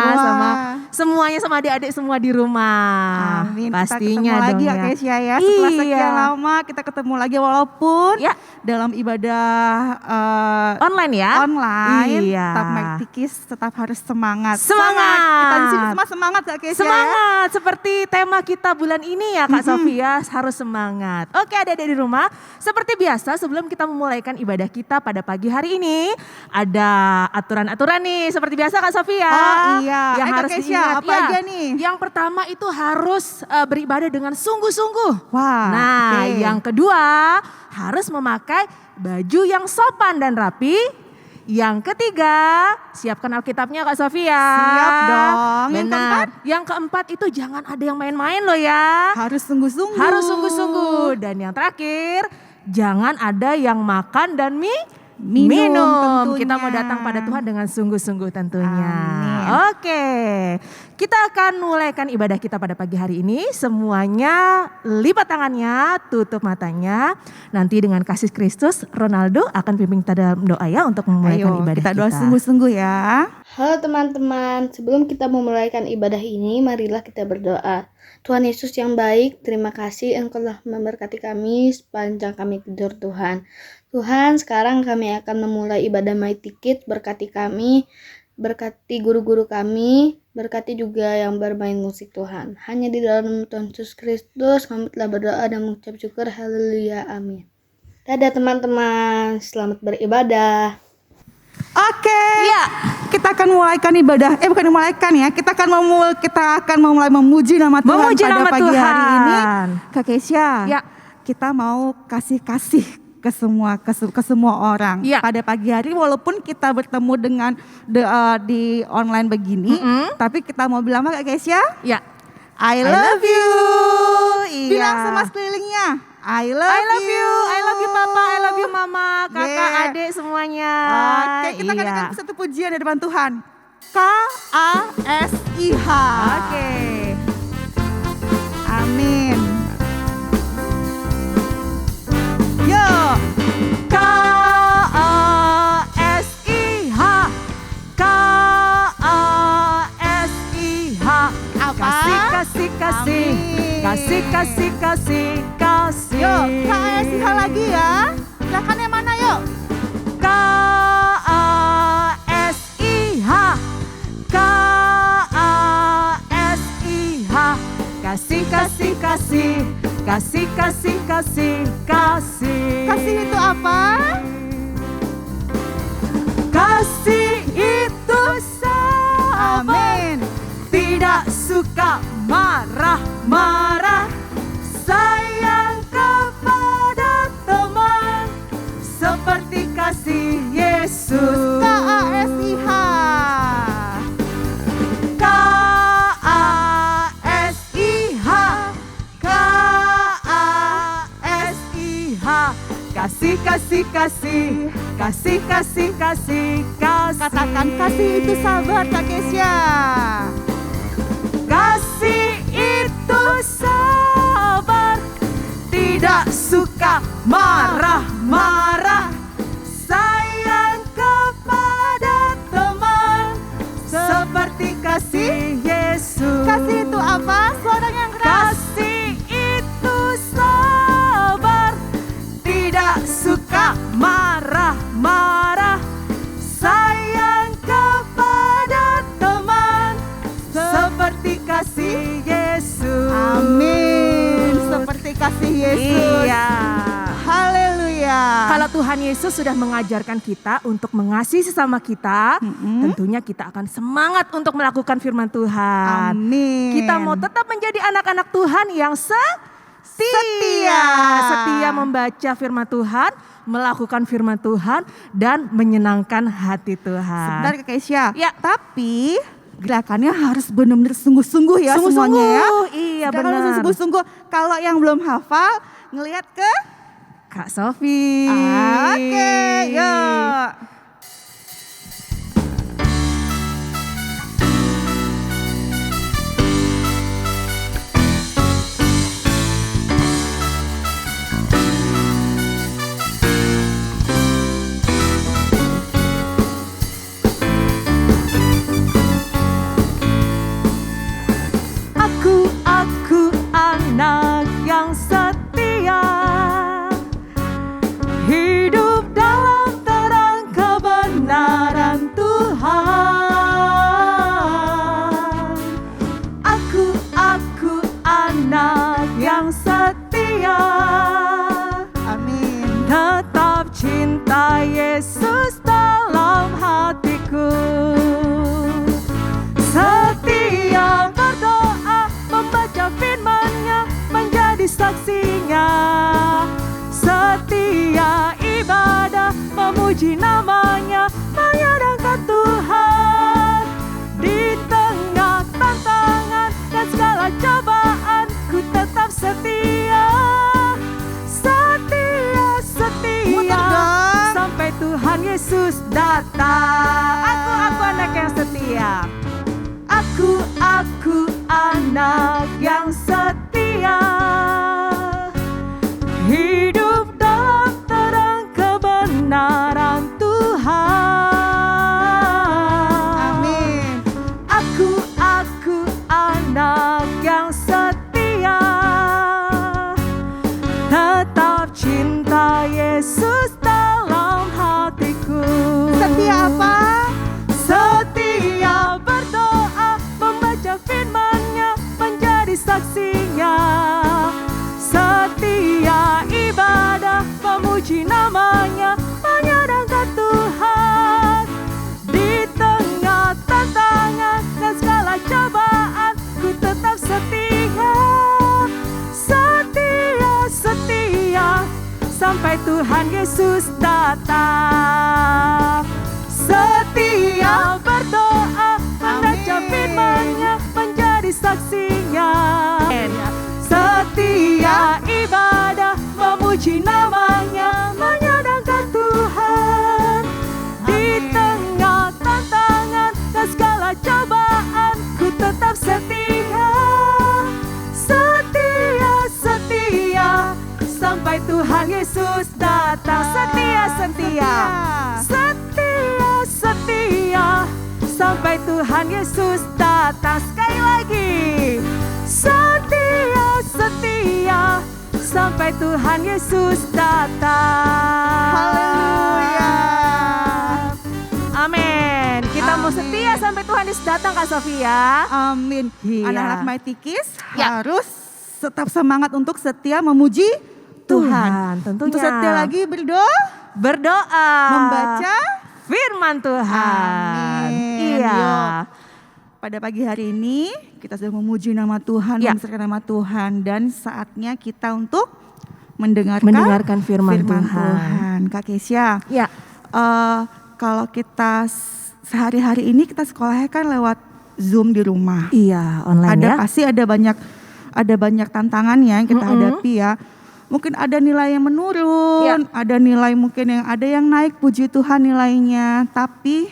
Wah. sama semuanya, sama adik-adik semua di rumah. Amin. Pastinya kita ketemu lagi dong ya Kesia ya. Setelah sekian lama kita ketemu lagi walaupun dalam ibadah online ya. Online. Iya. Tetap Mike Tikis tetap harus semangat. Semangat. Kita di sini semua semangat Kak Kesia. Semangat. Seperti tema kita bulan ini ya Kak Sofia, harus semangat. Oke, adik-adik di rumah, seperti biasa sebelum kita memulaikan ibadah kita pada pagi hari ini, ada aturan-aturan nih seperti biasa Kak Sofia. Oh iya. Yang harus Kak Kesia, diingat apa aja nih? Yang pertama itu harus beribadah dengan sungguh-sungguh. Wah. Nah, yang kedua harus memakai baju yang sopan dan rapi. Yang ketiga, siapkan Alkitabnya Kak Sofia. Siap dong. Benar. Yang keempat itu jangan ada yang main-main loh ya. Harus sungguh-sungguh. Harus sungguh-sungguh. Dan yang terakhir, jangan ada yang makan dan minum. Kita mau datang pada Tuhan dengan sungguh-sungguh tentunya. Amin. Oke, kita akan mulaikan ibadah kita pada pagi hari ini. Semuanya lipat tangannya, tutup matanya. Nanti dengan kasih Kristus, Ronaldo akan pimpin kita dalam doa ya untuk memulaikan ibadah kita. Kita doa sungguh-sungguh ya. Halo teman-teman, sebelum kita memulaikan ibadah ini, marilah kita berdoa. Tuhan Yesus yang baik, terima kasih Engkau telah memberkati kami sepanjang kami tidur Tuhan. Tuhan, sekarang kami akan memulai ibadah Mighty Kids. Berkati kami, berkati guru-guru kami, berkati juga yang bermain musik Tuhan. Hanya di dalam Tuhan Yesus Kristus kami telah berdoa dan mengucap syukur. Haleluya, amin. Dadah teman-teman, selamat beribadah. Oke. Iya. Kita akan mulaikan ibadah. Bukan memulaikan ya. Kita akan memulai memuji nama Tuhan memuji pada nama pagi Tuhan. hari ini. Kak Kesia. Ya. Kita mau kasih ke semua orang pada pagi hari, walaupun kita bertemu dengan di online begini, tapi kita mau bilang apa Kak Kesia? Ya. I love you. Iya. Bilang sama sekelilingnya. I love you. I love you Papa, I love you Mama, kakak, adik semuanya. Oke, kita akan satu pujian di depan Tuhan. KASIH. Oke. Amin. Yo. KASIH. KASIH. Apa? Kasih. Kasih. Yuk, KASIH lagi ya. Silakan yang mana yuk? KASIH. Kasih. Kasih itu apa? Kasih itu sabar. Amin. Tidak suka marah-marah. Sayang kepada teman seperti kasih Yesus. KASIH. Kasih. Katakan kasih itu sabar Kak Kesia. Kasih itu sabar, tidak suka marah-marah. Sayang kepada teman seperti kasih Yesus. Kasih itu apa? Suara yang keras. Kasih itu sabar, tidak suka marah-marah. Sayang kepada teman seperti kasih Yesus. Amin. Seperti kasih Yesus. Iya. Haleluya. Kalau Tuhan Yesus sudah mengajarkan kita untuk mengasihi sesama kita, tentunya kita akan semangat untuk melakukan firman Tuhan. Amin. Kita mau tetap menjadi anak-anak Tuhan yang setia membaca firman Tuhan, melakukan firman Tuhan, dan menyenangkan hati Tuhan. Sebentar Kak Kesia. Ya. Tapi gerakannya harus benar-benar sungguh-sungguh ya semuanya ya. Iya Gerakan benar. harus sungguh-sungguh. Kalau yang belum hafal, ngelihat ke Kak Sofi. Oke, yuk. Yesus datang. Aku anak yang setia. Aku anak yang setia. Hidup dalam terang kebenaran Tuhan. Amin. Aku anak yang setia. Tetap cinta Yesus dalam hatiku. Setia apa? Setia berdoa, membaca firman-Nya, menjadi saksinya. Setia ibadah, memuji nama-Nya, menyadangkan Tuhan. Di tengah tantangan dan segala cobaan, ku tetap setia. Setia sampai Tuhan Yesus datang. Setia berdoa, membaca firman-Nya, menjadi saksinya. Setia ibadah, memuji nama-Nya, menyadangkan Tuhan. Di tengah tantangan dan segala cobaan, ku tetap setia. Setia sampai Tuhan Yesus datang. Setia sampai Tuhan Yesus datang. Sekali lagi. Setia sampai Tuhan Yesus datang. Haleluya. Amin. Kita mau Amin. setia sampai Tuhan Yesus datang, Kak Sofia. Amin. Iya. Anak-anak Mighty Kids Ya. harus tetap semangat untuk setia memuji Tuhan. Tuhan, tentunya. Untuk setia lagi Berdoa, membaca firman Tuhan. Amin. Iya. Yuk. Pada pagi hari ini kita sudah memuji nama Tuhan, Ya. membesarkan nama Tuhan, dan saatnya kita untuk mendengarkan firman Tuhan. Tuhan. Kak Kesya, Ya. kalau kita sehari-hari ini kita sekolahnya kan lewat Zoom di rumah. Iya, online ya. Pasti ada banyak tantangan ya yang kita hadapi ya. Mungkin ada nilai yang menurun, ada nilai mungkin yang ada yang naik, puji Tuhan nilainya. Tapi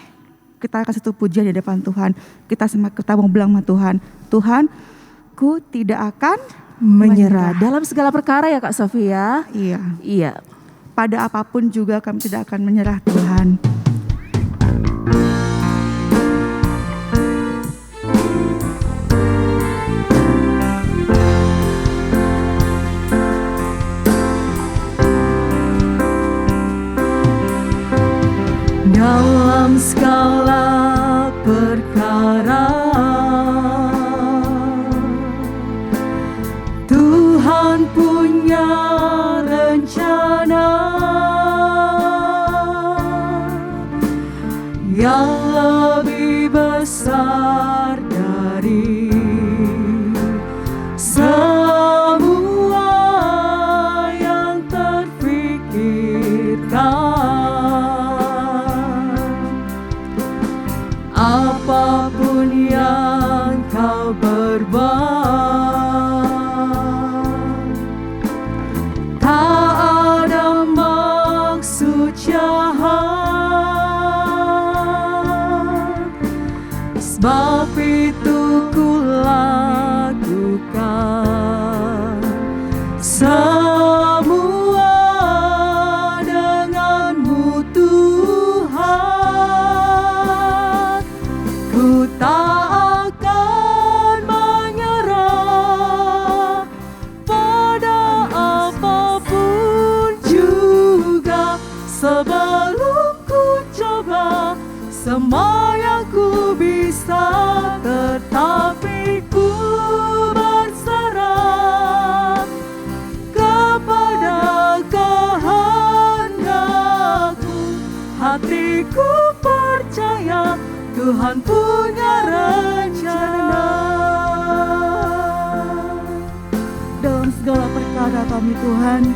kita kasih tuh pujian di depan Tuhan. Kita mau bilang sama Tuhan, Tuhan, ku tidak akan Menyerah dalam segala perkara ya Kak Sofia. Iya. Iya. Pada apapun juga kami tidak akan menyerah Tuhan. Dalam segala perkara Tuhan punya rencana yang lebih besar dari semua yang terfikirkan. Apapun yang kau berbuat, tak ada maksud jahat, sebab itu ku lakukan semua denganmu Tuhan. Ku tak akan menyerah pada apapun juga, sebelum ku coba semua yang ku bisa, tetapi ku berserah kepada kehendakmu. Hatiku percaya Tuhan punya rencana. Dalam segala perkara kami Tuhan,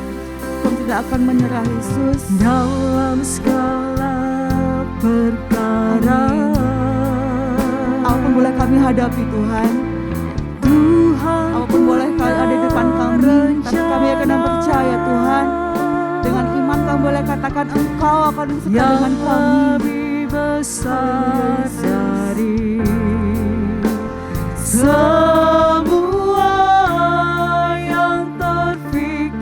kami tidak akan menyerah Yesus. Dalam segala perkara Apapun boleh kami hadapi Tuhan, Tuhan apapun boleh ada di depan kami, tapi kami akan percaya Tuhan, dengan iman teman-teman kamu boleh katakan Engkau akan beserta yang dengan kami. lebih besar dari semua yang terfikirkan.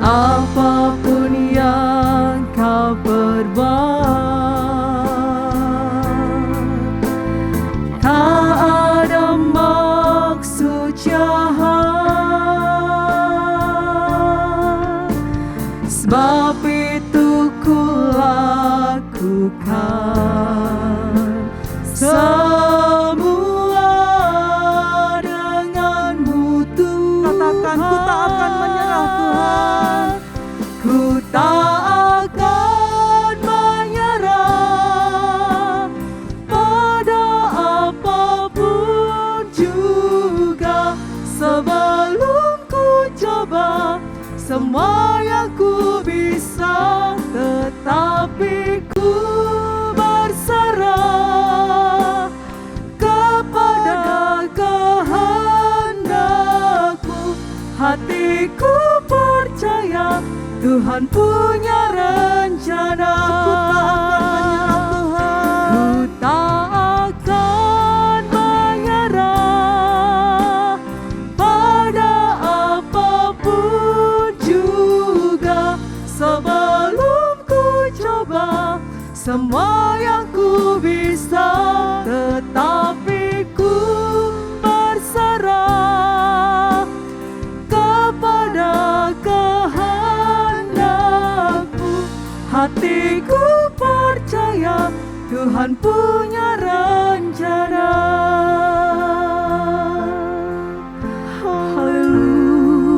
Apapun yang kau perbuat, tak ada maksud jahat, sebab itu ku lakukan semua denganmu Tuhan. Katakan, ku tak akan menyerah Tuhan. Ku tak akan menyerah pada apapun juga, sebelum ku coba semua yang ku bisa, tetapi ku berserah kepada kehendakmu. Hatiku percaya Tuhan punya rencana. Ku tak akan menyerah pada apapun juga, sebelum ku coba semua yang ku bisa, tetapi ku berserah kepada kehendakmu. Hatiku percaya Tuhan punya rencana. Haleluya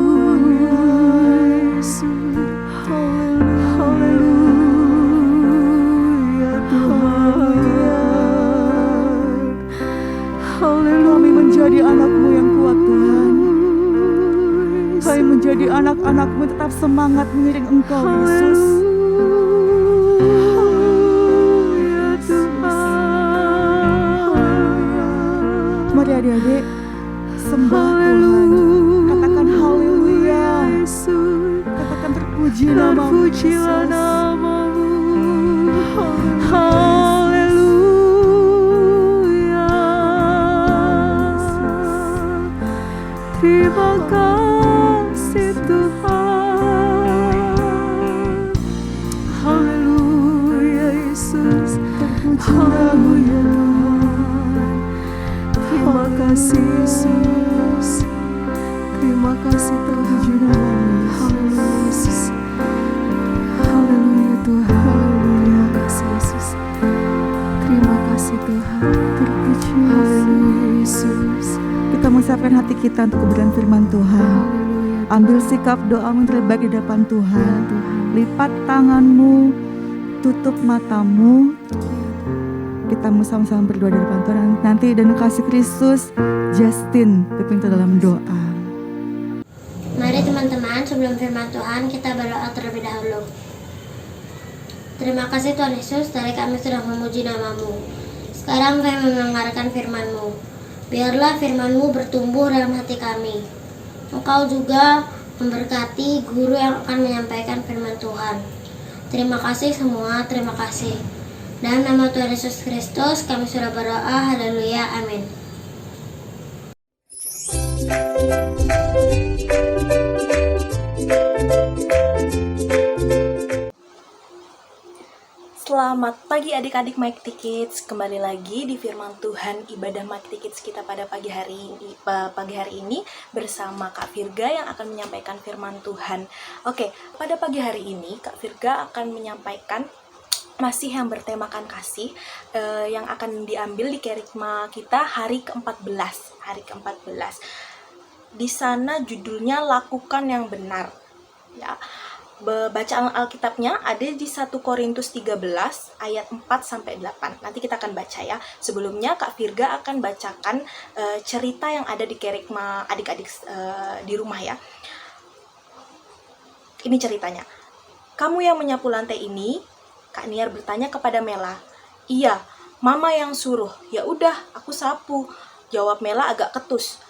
Yesus, haleluya Tuhan, haleluya. Kami menjadi anak-Mu yang kuat Tuhan. Kami menjadi anak-anak-Mu tetap semangat mengiring Engkau Yesus. Haleluya Tuhan. Mari adik-adik sembah Tuhan. Katakan haleluya. Yesus, Katakan terpuji namamu terpujilah Yesus. namamu. Haleluya. Terima kasih Tuhan. Haleluya Yesus, haleluya Tuhan. Terima kasih Yesus, terima kasih Tuhan. Haleluya Yesus, haleluya Tuhan. Terima kasih Yesus, terima kasih Tuhan. Terpuji Haleluya Yesus, Kita menyiapkan hati kita untuk kebenaran firman Tuhan. haleluya Ambil sikap doamu yang terbaik di depan Tuhan. Lipat tanganmu, tutup matamu. Kita mau sama-sama berdoa di depan Tuhan. Nanti dan kasih Kristus, Justin pimpin kita dalam doa. Mari teman-teman, sebelum firman Tuhan kita berdoa terlebih dahulu. Terima kasih Tuhan Yesus, dari kami sudah memuji namamu. Sekarang kami mendengarkan firman-Mu. Biarlah firman-Mu bertumbuh dalam hati kami. Engkau juga memberkati guru yang akan menyampaikan firman Tuhan. Terima kasih semua, terima kasih. Dalam nama Tuhan Yesus Kristus kami sudah berdoa, haleluya, amin. Selamat pagi adik-adik Mighty Kids, kembali lagi di firman Tuhan ibadah Mighty Kids kita pada pagi hari ini bersama Kak Virga yang akan menyampaikan firman Tuhan. Oke, pada pagi hari ini Kak Virga akan menyampaikan masih yang bertemakan kasih yang akan diambil di kerikma kita hari ke-14. Di sana judulnya lakukan yang benar. Ya. Bacaan Alkitabnya ada di 1 Korintus 13 ayat 4-8. Nanti kita akan baca ya. Sebelumnya Kak Virga akan bacakan cerita yang ada di kerikma adik-adik di rumah ya. Ini ceritanya. Kamu yang menyapu lantai ini? Kak Niar bertanya kepada Mela. Iya, Mama yang suruh. Ya udah, aku sapu. Jawab Mela agak ketus.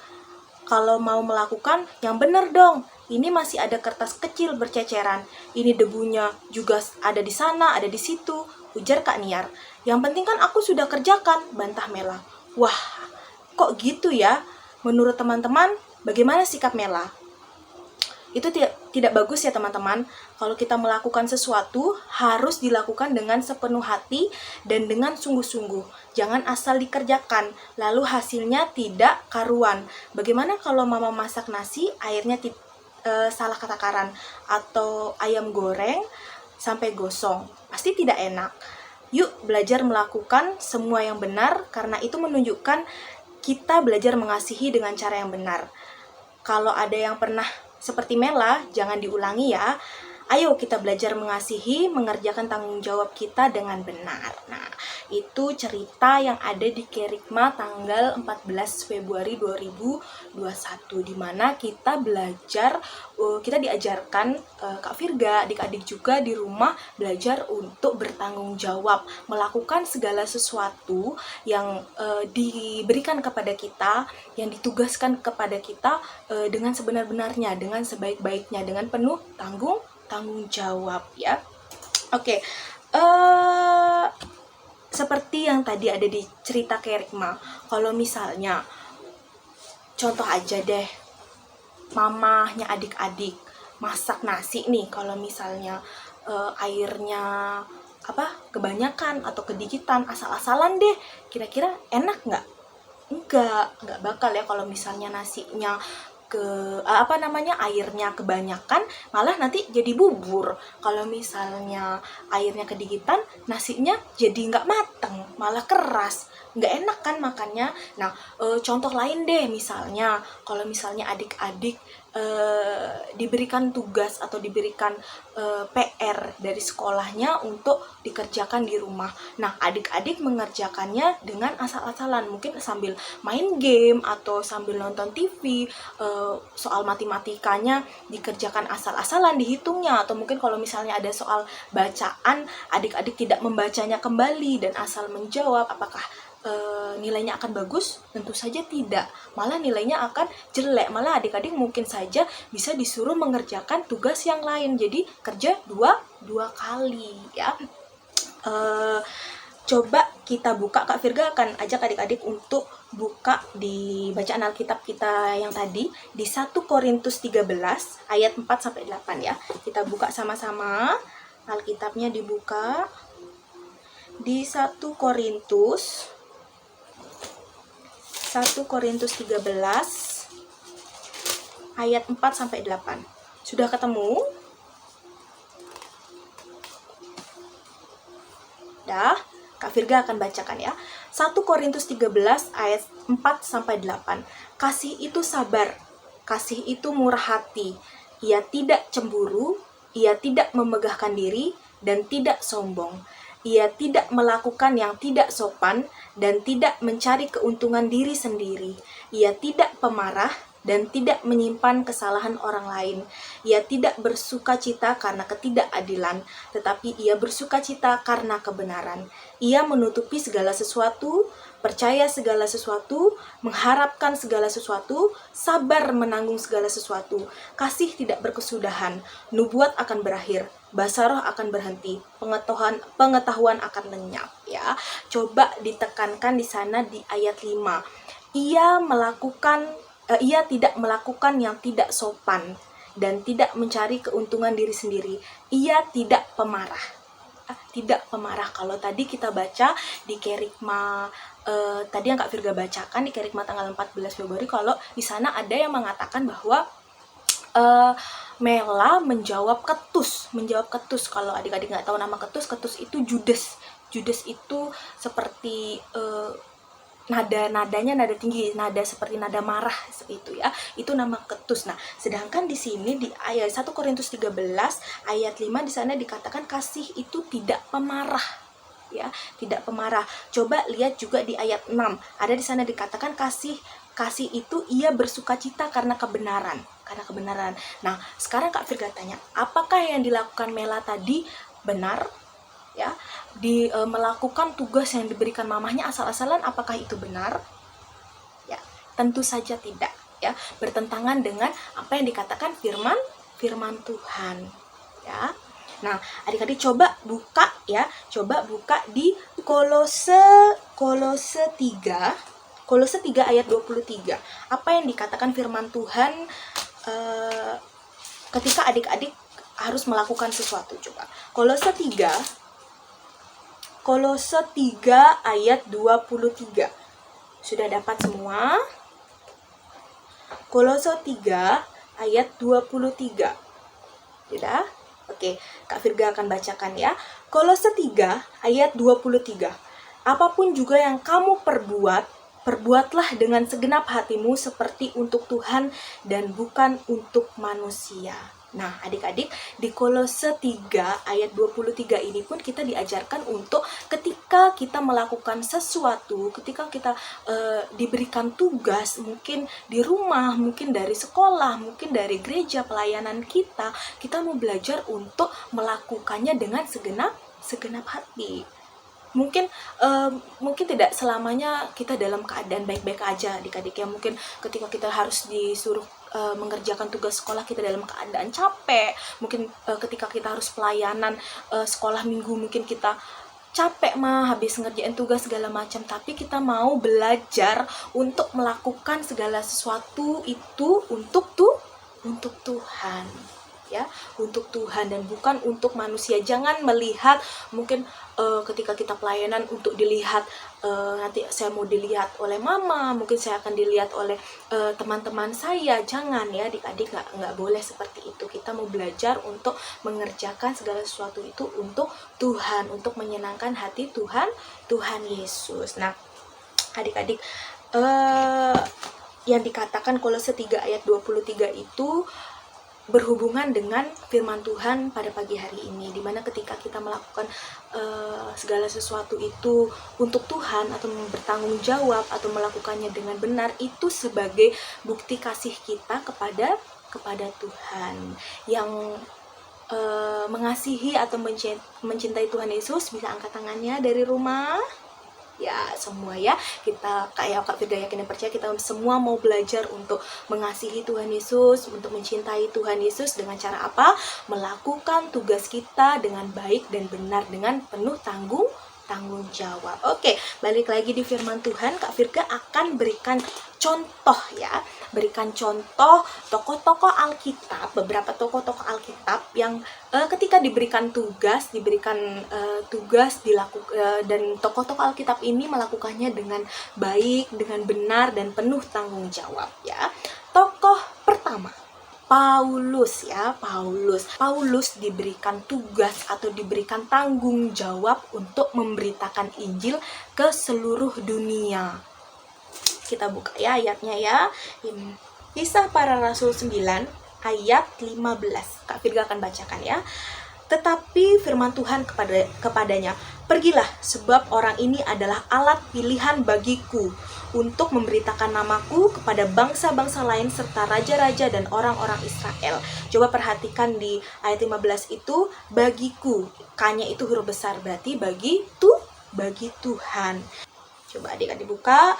kalau mau melakukan yang benar dong. Ini masih ada kertas kecil berceceran. Ini debunya juga ada di sana, ada di situ, ujar Kak Niar. Yang penting kan aku sudah kerjakan, bantah Mela. Wah, kok gitu ya? Menurut teman-teman, bagaimana sikap Mela? Itu tidak bagus ya teman-teman. Kalau kita melakukan sesuatu harus dilakukan dengan sepenuh hati dan dengan sungguh-sungguh. Jangan asal dikerjakan lalu hasilnya tidak karuan. Bagaimana kalau mama masak nasi airnya salah takaran, atau ayam goreng sampai gosong? Pasti tidak enak. Yuk belajar melakukan semua yang benar, karena itu menunjukkan kita belajar mengasihi dengan cara yang benar. Kalau ada yang pernah seperti Mela, jangan diulangi ya. Ayo kita belajar mengasihi, mengerjakan tanggung jawab kita dengan benar. Nah, itu cerita yang ada di Kerikma tanggal 14 Februari 2021, di mana kita belajar, kita diajarkan, Kak Virga, adik-adik juga di rumah belajar untuk bertanggung jawab, melakukan segala sesuatu yang diberikan kepada kita, yang ditugaskan kepada kita dengan sebenar-benarnya, dengan sebaik-baiknya, dengan penuh tanggung jawab ya. Oke, seperti yang tadi ada di cerita Kerikma, kalau misalnya contoh aja deh, mamahnya adik-adik masak nasi nih, kalau misalnya airnya kebanyakan atau kedikitan, asal-asalan deh, kira-kira enak nggak? Nggak bakal ya. Kalau misalnya nasinya airnya kebanyakan, malah nanti jadi bubur. Kalau misalnya airnya kedikitan, nasinya jadi nggak mateng, malah keras, nggak enak kan makannya. Nah, contoh lain deh, misalnya kalau misalnya adik-adik diberikan tugas atau diberikan PR dari sekolahnya untuk dikerjakan di rumah. Nah, adik-adik mengerjakannya dengan asal-asalan, mungkin sambil main game atau sambil nonton TV. Soal matematikanya dikerjakan asal-asalan, dihitungnya, atau mungkin kalau misalnya ada soal bacaan, adik-adik tidak membacanya kembali dan asal menjawab. Apakah nilainya akan bagus? Tentu saja tidak, malah nilainya akan jelek. Malah adik-adik mungkin saja bisa disuruh mengerjakan tugas yang lain, jadi kerja dua kali ya. Coba kita buka, Kak Virga akan ajak adik-adik untuk buka di bacaan Alkitab kita yang tadi di 1 Korintus 13 ayat 4-8 ya. Kita buka sama-sama, Alkitabnya dibuka di 1 Korintus 13 ayat 4-8. Sudah ketemu? Dah, Kak Virga akan bacakan ya. 1 Korintus 13 ayat 4-8. Kasih itu sabar, kasih itu murah hati. Ia tidak cemburu, ia tidak memegahkan diri, dan tidak sombong. Ia tidak melakukan yang tidak sopan dan tidak mencari keuntungan diri sendiri. Ia tidak pemarah dan tidak menyimpan kesalahan orang lain. Ia tidak bersukacita karena ketidakadilan, tetapi ia bersukacita karena kebenaran. Ia menutupi segala sesuatu, percaya segala sesuatu, mengharapkan segala sesuatu, sabar menanggung segala sesuatu. Kasih tidak berkesudahan, nubuat akan berakhir, basaroh akan berhenti, pengetahuan akan lenyap ya. Coba ditekankan di sana di ayat 5. Ia tidak melakukan yang tidak sopan dan tidak mencari keuntungan diri sendiri. Ia tidak pemarah. Tidak pemarah. Kalau tadi kita baca di Kerikma, tadi yang Kak Virga bacakan di Kerikma tanggal 14 Februari, kalau di sana ada yang mengatakan bahwa Mela menjawab ketus. Kalau adik-adik nggak tahu nama ketus itu Judes. Judes itu seperti nadanya nada tinggi, nada seperti nada marah seperti itu ya. Itu nama ketus. Nah, sedangkan di sini di ayat 1 Korintus 13 ayat 5 di sana dikatakan kasih itu tidak pemarah. Ya, tidak pemarah. Coba lihat juga di ayat 6. Ada di sana dikatakan kasih itu ia bersukacita karena kebenaran. Nah, sekarang Kak Virga tanya, apakah yang dilakukan Mela tadi benar? Ya, melakukan tugas yang diberikan mamahnya asal-asalan, apakah itu benar? Ya, tentu saja tidak. ya, bertentangan dengan apa yang dikatakan firman Tuhan, ya. Nah, adik-adik coba buka ya, coba buka di Kolose 3 ayat 23. Apa yang dikatakan firman Tuhan ketika adik-adik harus melakukan sesuatu? Coba. Kolose 3 ayat 23. Sudah dapat semua? Kolose 3 ayat 23. Sudah? Oke, Kak Virga akan bacakan ya. Kolose 3 ayat 23. Apapun juga yang kamu perbuatlah dengan segenap hatimu seperti untuk Tuhan dan bukan untuk manusia. Nah, adik-adik, di Kolose 3 ayat 23 ini pun kita diajarkan untuk ketika kita melakukan sesuatu, ketika kita diberikan tugas, mungkin di rumah, mungkin dari sekolah, mungkin dari gereja, pelayanan kita mau belajar untuk melakukannya dengan segenap hati. Mungkin tidak selamanya kita dalam keadaan baik-baik aja, adik-adik ya. Mungkin ketika kita harus disuruh mengerjakan tugas sekolah, kita dalam keadaan capek. Mungkin ketika kita harus pelayanan sekolah minggu, mungkin kita capek habis ngerjain tugas segala macam, tapi kita mau belajar untuk melakukan segala sesuatu itu untuk Tuhan, ya, untuk Tuhan dan bukan untuk manusia. Jangan melihat mungkin ketika kita pelayanan untuk dilihat, nanti saya mau dilihat oleh mama, mungkin saya akan dilihat oleh teman-teman saya. Jangan ya, adik-adik, nggak boleh seperti itu. Kita mau belajar untuk mengerjakan segala sesuatu itu untuk Tuhan, untuk menyenangkan hati Tuhan Yesus. Nah, adik-adik, yang dikatakan Kolose 3 ayat 23 itu berhubungan dengan firman Tuhan pada pagi hari ini, dimana ketika kita melakukan segala sesuatu itu untuk Tuhan atau bertanggung jawab atau melakukannya dengan benar, itu sebagai bukti kasih kita kepada Tuhan. Yang mengasihi atau mencintai Tuhan Yesus bisa angkat tangannya dari rumah. Ya, semua ya, kita kayak Kak Firda yakin dan percaya, kita semua mau belajar untuk mengasihi Tuhan Yesus, untuk mencintai Tuhan Yesus dengan cara apa? Melakukan tugas kita dengan baik dan benar, dengan penuh tanggung jawab. Oke, balik lagi di firman Tuhan, Kak Virga akan berikan contoh ya, berikan contoh tokoh-tokoh Alkitab, beberapa tokoh-tokoh Alkitab yang ketika diberikan tugas dilakukan, dan tokoh-tokoh Alkitab ini melakukannya dengan baik, dengan benar dan penuh tanggung jawab ya. Tokoh pertama, Paulus ya, Paulus diberikan tugas atau diberikan tanggung jawab untuk memberitakan Injil ke seluruh dunia. Kita buka ya ayatnya ya. Kisah Para Rasul 9 ayat 15. Kak Virga akan bacakan ya. Tetapi firman Tuhan kepadanya, pergilah, sebab orang ini adalah alat pilihan bagiku untuk memberitakan namaku kepada bangsa-bangsa lain serta raja-raja dan orang-orang Israel. Coba perhatikan di ayat 15 itu, bagiku. K-nya itu huruf besar, berarti bagi Tuhan. Coba adik-adik buka,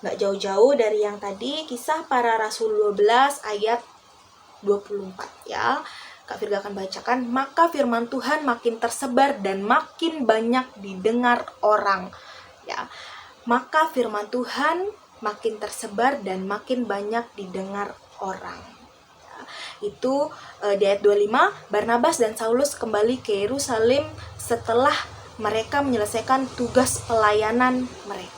nggak jauh-jauh dari yang tadi, Kisah Para Rasul 12 ayat 24 ya. Kak Virga akan bacakan, maka firman Tuhan makin tersebar dan makin banyak didengar orang. Ya, maka firman Tuhan makin tersebar dan makin banyak didengar orang. Ya, itu di ayat 25, Barnabas dan Saulus kembali ke Yerusalem setelah mereka menyelesaikan tugas pelayanan mereka.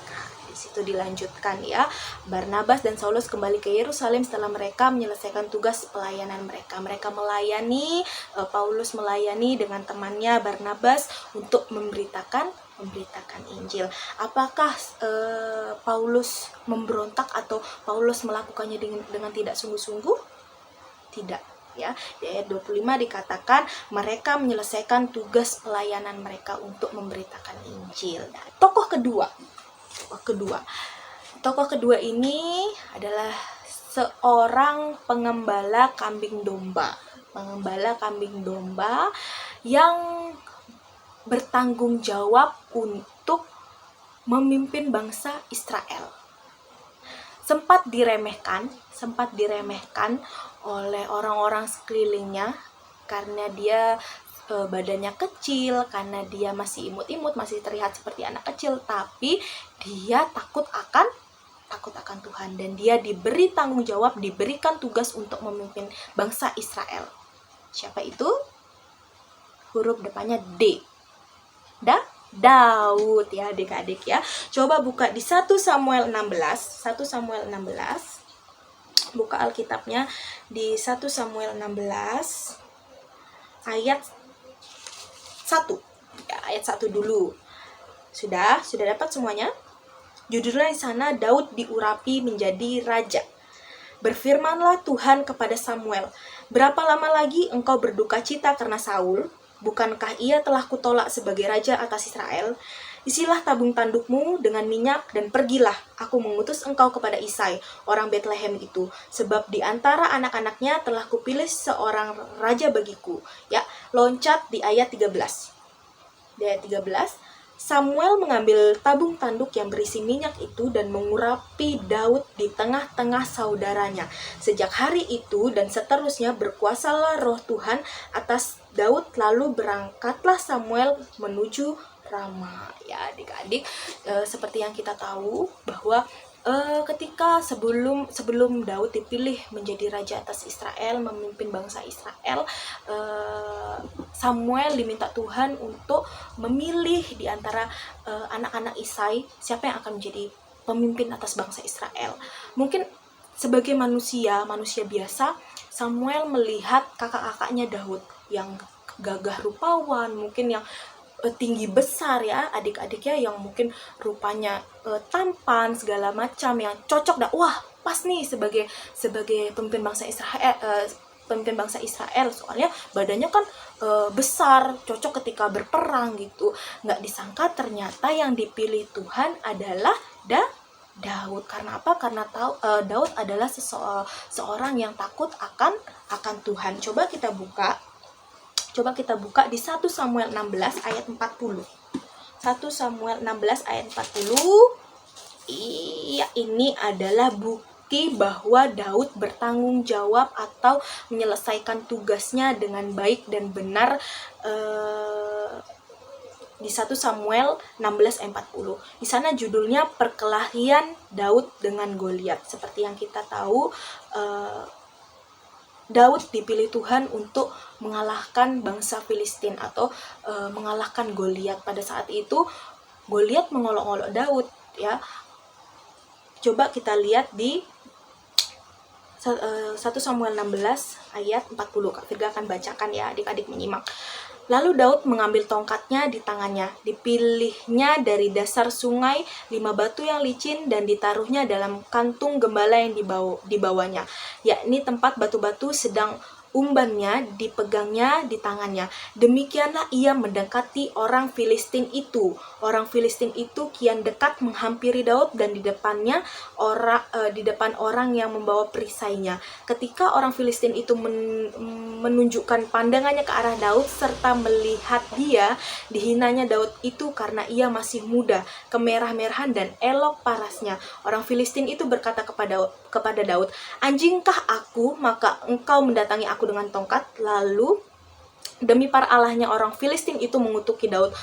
Itu dilanjutkan ya, Barnabas dan Saulus kembali ke Yerusalem setelah mereka menyelesaikan tugas pelayanan mereka. Mereka melayani, Paulus melayani dengan temannya Barnabas untuk memberitakan Injil. Apakah Paulus memberontak atau Paulus melakukannya dengan tidak sungguh-sungguh? Tidak ya. Di ayat 25 dikatakan mereka menyelesaikan tugas pelayanan mereka untuk memberitakan Injil. Nah, tokoh kedua ini adalah seorang pengembala kambing domba yang bertanggung jawab untuk memimpin bangsa Israel. sempat diremehkan oleh orang-orang sekelilingnya karena dia badannya kecil, karena dia masih imut-imut, masih terlihat seperti anak kecil, tapi dia takut akan Tuhan, dan dia diberi tanggung jawab, diberikan tugas untuk memimpin bangsa Israel. Siapa itu? Huruf depannya D. Daud ya adik-adik ya. Coba buka di 1 Samuel 16. Buka Alkitabnya di 1 Samuel 16 ayat 1. Ya, ayat 1 dulu. Sudah dapat semuanya? Judulnya di sana, Daud diurapi menjadi raja. Berfirmanlah Tuhan kepada Samuel, berapa lama lagi engkau berduka cita karena Saul? Bukankah ia telah kutolak sebagai raja atas Israel? Isilah tabung tandukmu dengan minyak dan pergilah, aku mengutus engkau kepada Isai, orang Betlehem itu, sebab di antara anak-anaknya telah kupilih seorang raja bagiku. Ya, loncat di ayat 13. Di ayat 13, Samuel mengambil tabung tanduk yang berisi minyak itu dan mengurapi Daud di tengah-tengah saudaranya. Sejak hari itu dan seterusnya berkuasalah roh Tuhan atas Daud, lalu berangkatlah Samuel menuju Rama. Ya adik-adik, seperti yang kita tahu bahwa ketika sebelum Daud dipilih menjadi raja atas Israel, memimpin bangsa Israel, Samuel diminta Tuhan untuk memilih di antara anak-anak Isai siapa yang akan menjadi pemimpin atas bangsa Israel. Mungkin sebagai manusia biasa, Samuel melihat kakak-kakaknya Daud yang gagah rupawan, mungkin yang tinggi besar ya adik-adiknya, yang mungkin rupanya tampan segala macam, yang cocok wah pas nih sebagai pemimpin bangsa Israel, soalnya badannya kan besar, cocok ketika berperang gitu. Nggak disangka ternyata yang dipilih Tuhan adalah Daud. Karena apa? Karena Daud adalah seorang yang takut akan Tuhan. Coba kita buka di 1 Samuel 16 ayat 40. 1 Samuel 16 ayat 40. Iya, ini adalah bukti bahwa Daud bertanggung jawab atau menyelesaikan tugasnya dengan baik dan benar. Di 1 Samuel 16 ayat 40. Di sana judulnya perkelahian Daud dengan Goliat. Seperti yang kita tahu, Daud dipilih Tuhan untuk mengalahkan bangsa Filistin atau mengalahkan Goliat. Pada saat itu Goliat mengolok-olok Daud ya. Coba kita lihat di 1 Samuel 16 ayat 40. Kak Firga akan bacakan ya, adik-adik menyimak. Lalu Daud mengambil tongkatnya di tangannya, dipilihnya dari dasar sungai 5 batu yang licin dan ditaruhnya dalam kantung gembala yang dibawanya, yakni tempat batu-batu, sedang umbannya dipegangnya di tangannya. Demikianlah ia mendekati orang Filistin itu. Orang Filistin itu kian dekat menghampiri Daud dan di depan orang yang membawa perisainya. Ketika orang Filistin itu menunjukkan pandangannya ke arah Daud serta melihat dia, dihinanya Daud itu karena ia masih muda, kemerah-merahan dan elok parasnya. Orang Filistin itu berkata kepada Daud, "Anjingkah aku, maka engkau mendatangi aku dengan tongkat?" Lalu demi para allahnya orang Filistin itu mengutuki Daud.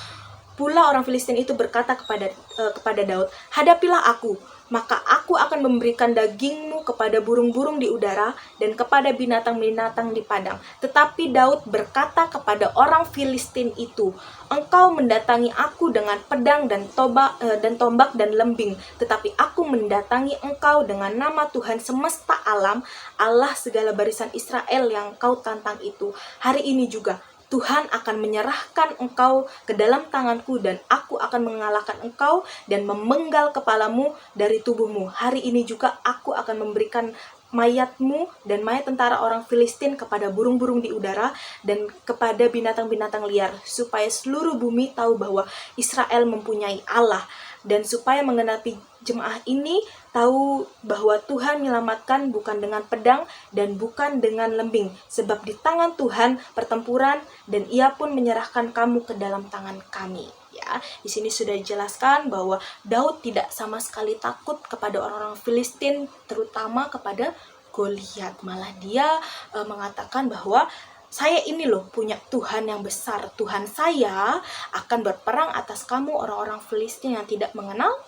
Pula orang Filistin itu berkata kepada Daud, "Hadapilah aku, maka aku akan memberikan dagingmu kepada burung-burung di udara dan kepada binatang-binatang di padang." Tetapi Daud berkata kepada orang Filistin itu, "Engkau mendatangi aku dengan pedang dan tombak dan lembing, tetapi aku mendatangi engkau dengan nama Tuhan semesta alam, Allah segala barisan Israel yang kau tantang itu. Hari ini juga Tuhan akan menyerahkan engkau ke dalam tanganku dan aku akan mengalahkan engkau dan memenggal kepalamu dari tubuhmu. Hari ini juga aku akan memberikan mayatmu dan mayat tentara orang Filistin kepada burung-burung di udara dan kepada binatang-binatang liar, supaya seluruh bumi tahu bahwa Israel mempunyai Allah, dan supaya menggenapi jemaah ini tahu bahwa Tuhan menyelamatkan bukan dengan pedang dan bukan dengan lembing, sebab di tangan Tuhan pertempuran dan ia pun menyerahkan kamu ke dalam tangan kami." Ya, di sini sudah dijelaskan bahwa Daud tidak sama sekali takut kepada orang-orang Filistin, terutama kepada Goliat. Malah dia mengatakan bahwa saya ini loh punya Tuhan yang besar. Tuhan saya akan berperang atas kamu orang-orang Filistin yang tidak mengenal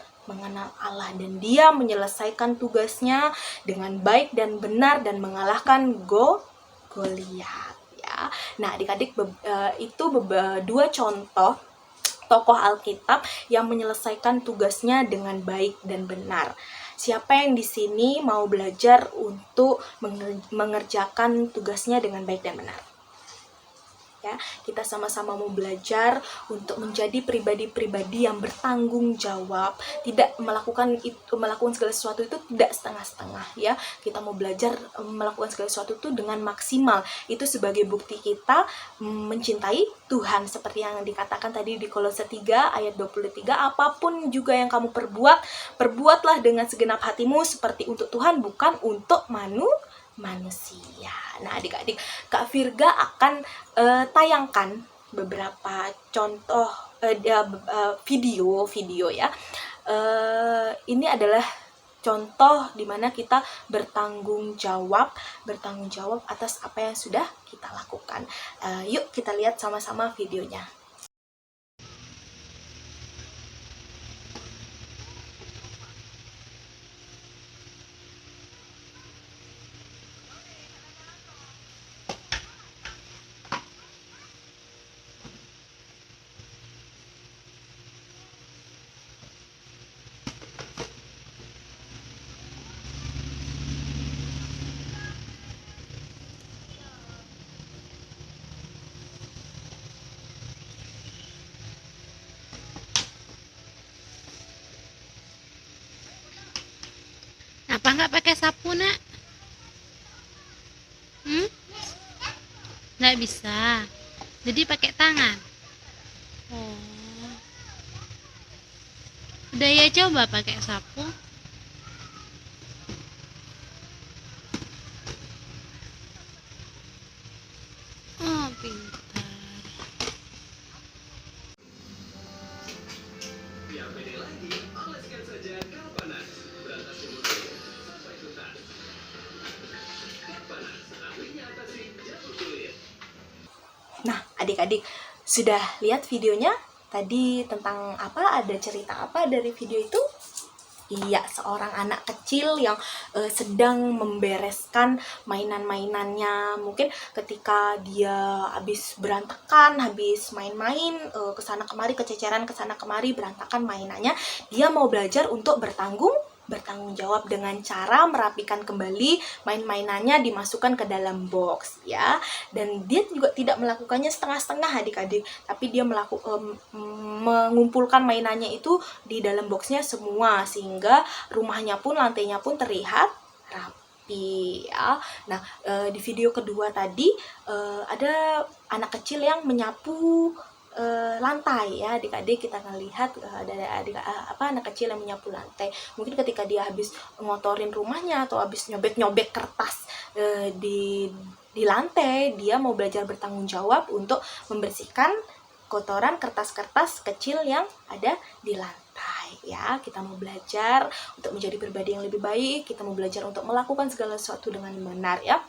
Allah, dan dia menyelesaikan tugasnya dengan baik dan benar dan mengalahkan Goliat. Ya. Nah, adik-adik, itu dua contoh tokoh Alkitab yang menyelesaikan tugasnya dengan baik dan benar. Siapa yang di sini mau belajar untuk mengerjakan tugasnya dengan baik dan benar? Ya, kita sama-sama mau belajar untuk menjadi pribadi-pribadi yang bertanggung jawab, tidak melakukan segala sesuatu itu tidak setengah-setengah, ya. Kita mau belajar melakukan segala sesuatu itu dengan maksimal. Itu sebagai bukti kita mencintai Tuhan, seperti yang dikatakan tadi di Kolose 3 ayat 23, apapun juga yang kamu perbuatlah dengan segenap hatimu seperti untuk Tuhan, bukan untuk manusia. Nah, adik-adik, Kak Virga akan tayangkan beberapa contoh video ya. Ini adalah contoh di mana kita bertanggung jawab atas apa yang sudah kita lakukan. Yuk kita lihat sama-sama videonya. Apa nggak pakai sapu, Nak? Nggak bisa. Jadi pakai tangan. Oh. Udah ya, coba pakai sapu. Oh, pintar. Nah, adik-adik, sudah lihat videonya? Tadi tentang apa? Ada cerita apa dari video itu? Iya, seorang anak kecil yang sedang membereskan mainan-mainannya. Mungkin ketika dia habis berantakan, habis main-main, kesana kemari, kececeran kesana kemari, berantakan mainannya, dia mau belajar untuk bertanggung jawab dengan cara merapikan kembali main-mainannya, dimasukkan ke dalam box, ya. Dan dia juga tidak melakukannya setengah-setengah, adik-adik, tapi dia mengumpulkan mainannya itu di dalam boxnya semua, sehingga rumahnya pun, lantainya pun terlihat rapi, ya. Nah, di video kedua tadi ada anak kecil yang menyapu lantai, ya. Adik-adik, kita ngelihat ada anak kecil yang menyapu lantai. Mungkin ketika dia habis ngotorin rumahnya atau habis nyobek-nyobek kertas di lantai, dia mau belajar bertanggung jawab untuk membersihkan kotoran kertas-kertas kecil yang ada di lantai, ya. Kita mau belajar untuk menjadi pribadi yang lebih baik, kita mau belajar untuk melakukan segala sesuatu dengan benar, ya.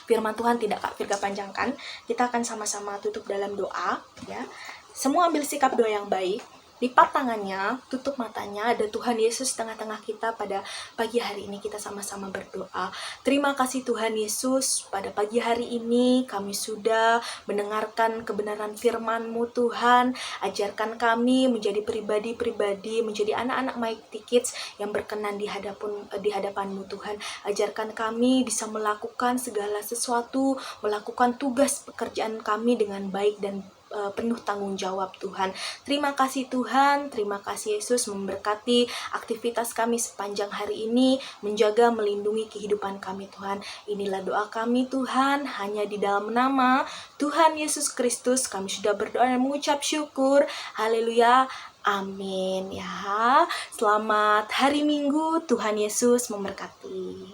Firman Tuhan tidak Kak Virga panjangkan, kita akan sama-sama tutup dalam doa, ya. Semua ambil sikap doa yang baik, lipat tangannya, tutup matanya, ada Tuhan Yesus tengah-tengah kita pada pagi hari ini. Kita sama-sama berdoa. Terima kasih Tuhan Yesus, pada pagi hari ini kami sudah mendengarkan kebenaran firman-Mu Tuhan. Ajarkan kami menjadi pribadi-pribadi, menjadi anak-anak Mighty Kids yang berkenan di hadapan-Mu Tuhan. Ajarkan kami bisa melakukan segala sesuatu, melakukan tugas pekerjaan kami dengan baik dan penuh tanggung jawab Tuhan. Terima kasih Tuhan, terima kasih Yesus memberkati aktivitas kami sepanjang hari ini, menjaga, melindungi kehidupan kami Tuhan. Inilah doa kami Tuhan, hanya di dalam nama Tuhan Yesus Kristus kami sudah berdoa dan mengucap syukur. Haleluya. Amin, ya. Selamat hari Minggu, Tuhan Yesus memberkati.